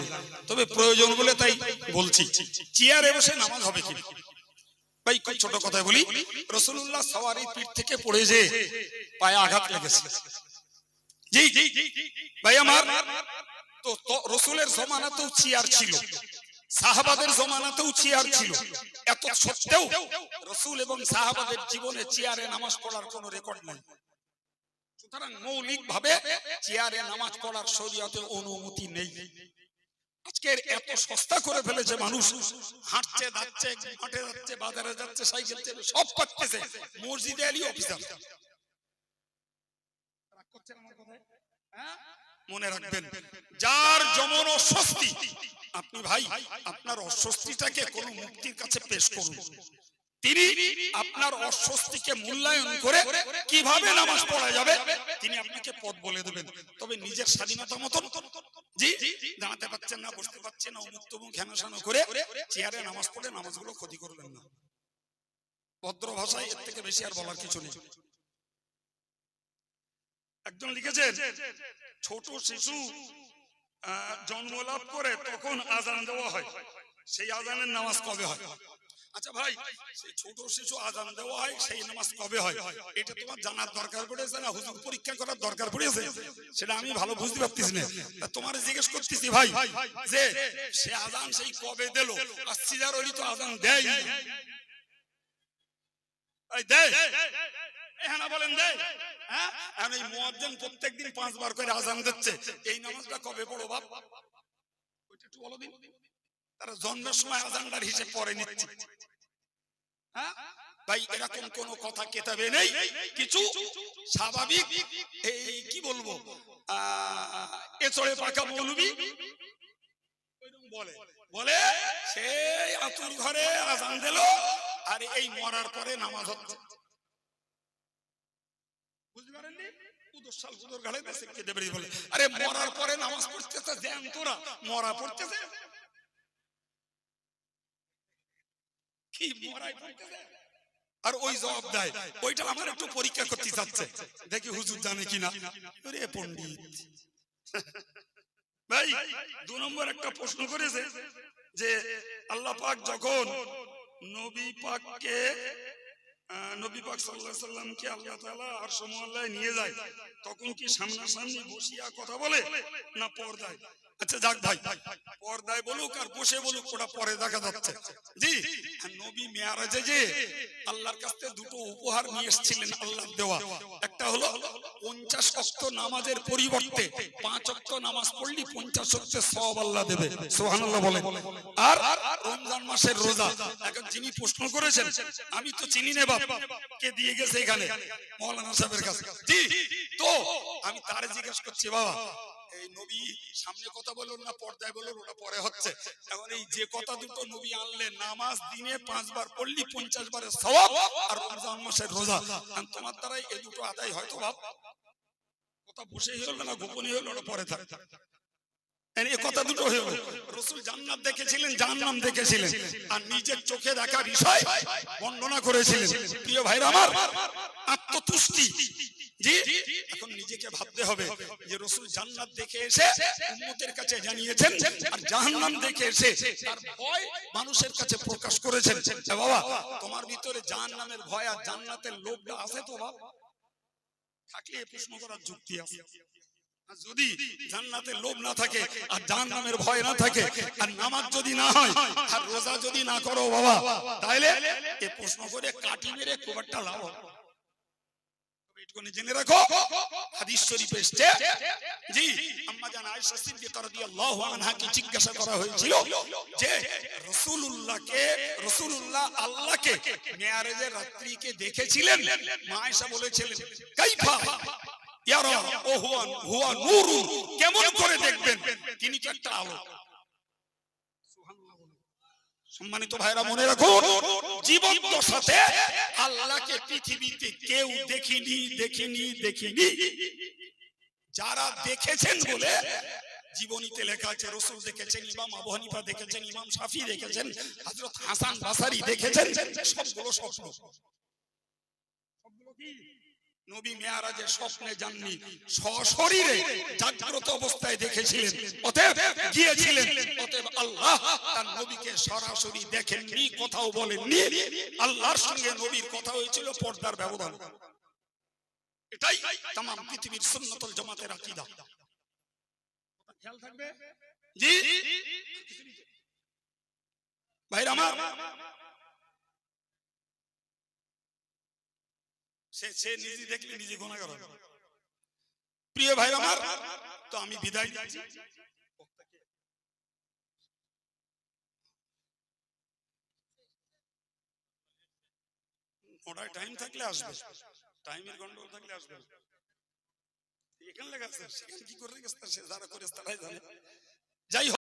জানি, তবে প্রয়োজন বলে তাই বলছি। চেয়ারে বসে নামাজ হবে কি ভাই? খুব ছোট কথায় বলি, রাসূলুল্লাহ সওয়ারি পিঠ থেকে পড়ে যে পায়ে আঘাত লেগেছে, জি ভাই আমার, তো রাসূলের জমানাতেও চেয়ার ছিল, সাহাবাদের জমানাতেও চেয়ার ছিল, এত সত্ত্বেও রাসূল এবং সাহাবাদের জীবনে চেয়ারে নামাজ পড়ার কোনো রেকর্ড নাই। সুতরাং মৌলিক ভাবে চেয়ারে নামাজ পড়ার শরীয়তে অনুমতি নেই। আজকের এত সস্তা করে ফেলেছে মানুষ, হাঁটছে, যাচ্ছে, মাঠে যাচ্ছে, বাজারে যাচ্ছে, সাইকেল চেপে সব করতেছে, মসজিদে এলি অফিসার। মনে রাখবেন, যার যেমন অস্বস্তি, আপনি ভাই আপনার অস্বস্তিটাকে কোন মুক্তির কাছে পেশ করুন, তিনি আপনার অস্বস্তিকে মূল্যায়ন করে কিভাবে নামাজ পড়া যাবে তিনি আপনাকে পথ বলে দেবেন। তবে নিজের স্বাধীনতা মতন জি দাঁড়াতে পারছেন না, বসতে পারছেন না, মুক্ত মুখ হেনসানো করে চেয়ারে নামাজ পড়ে নামাজগুলো ক্ষতি করবেন না। ভদ্র ভাষায় এর থেকে বেশি আর বলার কিছু নেই। একজন লিখেছেন, ছোট শিশু জন্ম লাভ করে তখন আজান দেওয়া হয়, সেই আজানের নামাজ কবে হয়? আচ্ছা ভাই, সেই ছোট শিশু আজান দেওয়া হয়, সেই নামাজ কবে হয়? এটা তোমার জানার দরকার পড়েছে না হুজুর পরীক্ষা করার দরকার পড়েছে? সেটা আমি ভালো বুঝতে পারতেছি না, তোমার জিজ্ঞেস করতেছি ভাই, যে সে আজান সেই কবে দিল? আর সিজার ওলি তো আজান দেয়, দেয় হ্যাঁ বলেন দেয়? হ্যাঁ, আর এই মুয়াজ্জিন প্রত্যেকদিন 5 বার করে আজান দিচ্ছে, এই নামাজটা কবে পড়ো বাপ? ওইটা একটু বলো দিন। তারা জন্মের সময় আজানটার হিসেব পরে নিচ্ছে। হ্যাঁ ভাই, এরকম কোন কথা কেতাবে নেই। কিছু স্বাভাবিক এই কি বলবো এচড়ে পাকা মৌলবি বলে বলে সেই আতুর ঘরে আজান দিল আর এই মরার পরে নামাজ হচ্ছে। বুঝতে পারেননি? উদরসাল উদর গালে বেসকে দেবে বলে, আরে মরার পরে নামাজ পড়তেছে, জ্যান তোরা মরা পড়তেছে কি মরাই পড়তেছে? আর ওই জবাব দেয়, ওইটা আমার একটু পরীক্ষা করতে চাচ্ছে, দেখি হুজুর জানে কিনা। আরে পণ্ডিত ভাই 2 নম্বর একটা প্রশ্ন করেছে যে আল্লাহ পাক যখন নবী পাক সাল্লাল্লাহু আলাইহি সাল্লামকে আল্লাহ তাআলা আরশ মুআল্লায় নিয়ে যায়, তখন কি সামনাসামনি বসিয়া কথা বলে না পর্দায়? আচ্ছা যাক ভাই, পর্দায় বলুক আর বসে বলুক ওটা পরে দেখা যাচ্ছে। জি, নবী মেরাজে যে আল্লাহর কাছে দুটো উপহার নিয়ে এসেছিলেন আল্লাহর দেওয়া। একটা হলো 50 ওয়াক্ত নামাজের পরিবর্তে 5 ওয়াক্ত নামাজ পড়লি 50 ওয়াক্তের সওয়াব আল্লাহ দেবে, সুবহানাল্লাহ বলেন। আর রমজান মাসের রোজা। এখন যিনি প্রশ্ন করেছেন আমি তো চিনি না বাপ, কে দিয়ে গেছে এখানে? মাওলানা সাহেবের কাছে। জি, তো আমি তারে জিজ্ঞেস করছি, বাবা এই নবী সামনে কথা বলুন না পর্দায় বলুন, ওটা পরে হচ্ছে। এখন এই যে কথা দুটো নবী আনলেন, নামাজ দিনে 5 বার পড়লি 50 বারের সওয়াব আর রমজান মাসের রোজা, তোমার দ্বারাই এই দুটো আদায় হয়তো বাপ? কথা বসে হলো না গোপনীয় হলো, ওটা পরে থাকে। এই কথা দুটো হলো, রাসূল জান্নাত দেখেছিলেন, জাহান্নাম দেখেছিলেন, আর নিজের চোখে দেখা বিষয় বর্ণনা করেছিলেন। প্রিয় ভাইরা আমার, আত্মতুষ্টি। জি, এখন নিজেকে ভাবতে হবে যে রাসূল জান্নাত দেখে এসে উম্মতের কাছে জানিয়েছেন আর জাহান্নাম দেখে এসে তার ভয় মানুষের কাছে প্রকাশ করেছেন। বাবা, তোমার ভিতরে জাহান্নামের ভয় আর জান্নাতের লোভটা আছে তো বাবা? থাকলে প্রশ্ন করার যুক্তি আছে। যদি জান্নাতের লোভ না থাকে আর জাহান্নামের ভয় না থাকে আর নামাজ যদি না হয় আর রোজা যদি না করো বাবা, তাহলে এই প্রশ্ন করে কাটি মেরে খুব একটা লাভ হবে। একটুখানি জেনে রাখো, হাদিস শরীফে এসেছে, জি আম্মা জান আয়েশা সিদ্দিকা রাদিয়াল্লাহু আনহাকে জিজ্ঞাসা করা হয়েছিল যে রাসূলুল্লাহ আল্লাহকে মেরাজের রাত্রিকে দেখেছিলেন? মা আয়েশা বলেছিলেন কাইফা ইয়ারা ও হুয়া নূরুন, কেমন করে দেখবেন, তিনি তো একটা আলো। সম্মানিত ভাইরা মনে রাখুন, জীবন্ত সাথে আল্লাহকে পৃথিবীতে কেউ দেখিনি। যারা দেখেছেন বলে জীবনীতে লেখা আছে, রাসূল দেখেছেন, ইমাম আবু হানিফা দেখেছেন, ইমাম শাফি দেখেছেন, হযরত হাসান বাসারি দেখেছেন, সবগুলো স্বপ্ন। সবগুলো কি নবী মেরাজে স্বপ্নে যাননি, সশরীরে জাগ্রত অবস্থায় দেখেছিলেন, অতএব গিয়েছিলেন। অতএব আল্লাহ তার নবীকে সরাসরি দেখেননি, কথাও বলেননি। আল্লাহর সঙ্গে নবীর কথা হয়েছিল পর্দার ব্যবধান। এটাই তাম পৃথিবীর সুন্নাতুল জামাতের আকীদা। খেয়াল থাকবে জি ভাইরা আমার। সে নিজে দেখলে নিজে গুনাহগার হবে। প্রিয় ভাই আমার, তো আমি বিদায় দিচ্ছি। ওটাই টাইম থাকলে আসবে, টাইমের গন্ডগোল থাকলে আসবে। এখানে লেখা আছে, সেখানে কি করে গেছে সে যারা করে তারাই জানে। যাই হোক।